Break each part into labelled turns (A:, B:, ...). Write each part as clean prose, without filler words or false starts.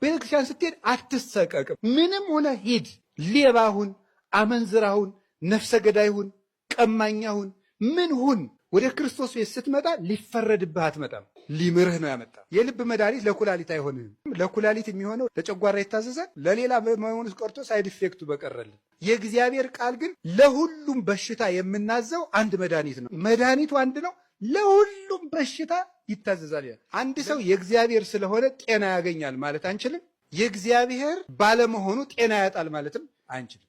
A: ቤተክርስቲያን ስትሄድ አትሰቀቅም። ምንም ሆነ ሂድ፣ ሌባሁን፣ አመንዝራሁን፣ ነፍሰ ገዳይሁን፣ ቀማኛሁን፣ ምን ሁን፣ ወደ ክርስቶስ ቤት ስትመጣ ሊፈረድብህ አትመጣም። ሊምርህ ነው ያመጣ። የልብ መድኃኒት ለኩላሊት አይሆንም። ለኩላሊት የሚሆነው ለጨጓራ ይታዘዛል። ለሌላ በመሆኑስ ቀርቶ ሳይድ ኢፌክቱ በቀረልን። የእግዚአብሔር ቃል ግን ለሁሉም በሽታ የምናዘው አንድ መድኃኒት ነው። መድኃኒቱ አንድ ነው። ለሁሉም በሽታ ይታዘዛል። አንድ ሰው የእግዚአብሔር ስለሆነ ጤና ያገኛል ማለት አንችልም። የእግዚአብሔር ባለመሆኑ ጤና ያጣል ማለትም አንችልም።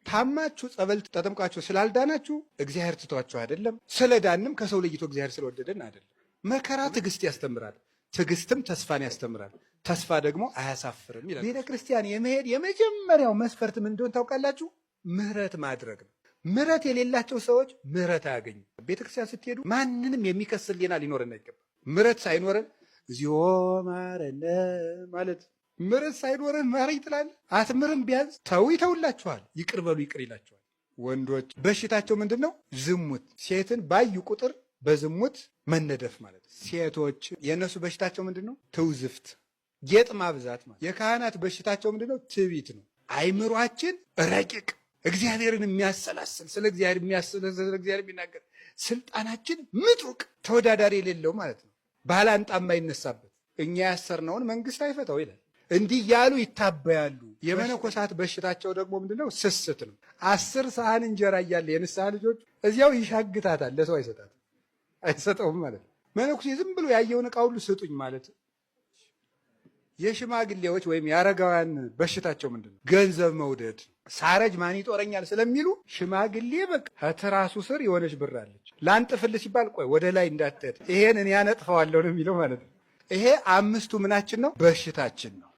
A: ታማችሁ ጸበል ተጠምቃችሁ ስላልዳናችሁ እግዚአብሔር ትቷችሁ አይደለም። ስለዳንም ከሰው ለይቶ እግዚአብሔር ስለወደደን አይደለም። መከራ ትዕግስት ያስተምራል፣ ትዕግስትም ተስፋን ያስተምራል፣ ተስፋ ደግሞ አያሳፍርም ይላል። ቤተ ክርስቲያን የመሄድ የመጀመሪያው መስፈርት ምን እንደሆነ ታውቃላችሁ? ምህረት ማድረግ ነው። ምህረት የሌላቸው ሰዎች ምህረት አያገኙ። ቤተ ክርስቲያን ስትሄዱ ማንንም የሚከስ ሕሊና ሊኖረን አይገባም። ምህረት ሳይኖረን እግዚኦ ማረነ ማለት ምህረት ሳይኖረን ማረኝ ትላለህ። አትምርም። ቢያንስ ተው ይተውላችኋል፣ ይቅር በሉ ይቅር ይላችኋል። ወንዶች በሽታቸው ምንድን ነው? ዝሙት። ሴትን ባዩ ቁጥር በዝሙት መነደፍ ማለት። ሴቶች የእነሱ በሽታቸው ምንድን ነው? ትውዝፍት፣ ጌጥ ማብዛት ማለት። የካህናት በሽታቸው ምንድን ነው? ትዕቢት ነው። አይምሯችን ረቂቅ፣ እግዚአብሔርን የሚያሰላስል፣ ስለ እግዚአብሔር የሚያሰላስል፣ ስለ እግዚአብሔር የሚናገር፣ ስልጣናችን ምጡቅ፣ ተወዳዳሪ የሌለው ማለት ነው። ባላንጣ የማይነሳበት። እኛ ያሰርነውን መንግስት አይፈታው ይላል። እንዲህ ያሉ ይታበያሉ። የመነኮሳት በሽታቸው ደግሞ ምንድነው? ስስት ነው። 10 ሰሃን እንጀራ እያለ የንስሐ ልጆች እዚያው ይሻግታታል፣ ለሰው አይሰጠውም ማለት ነው። መነኩሴ ዝም ብሎ ያየውን ዕቃ ሁሉ ስጡኝ ማለት። የሽማግሌዎች ወይም የአረጋውያን በሽታቸው ምንድነው? ገንዘብ መውደድ። ሳረጅ ማን ይጦረኛል ስለሚሉ ሽማግሌ በቃ ከትራሱ ስር የሆነች ብር አለች። ላንጥፍል ሲባል ቆይ ወደ ላይ እንዳትሄድ ይሄን እኔ ያነጥፈዋለሁ ነው የሚለው ማለት ነው። ይሄ 5ቱ ምናችን ነው? በሽታችን ነው።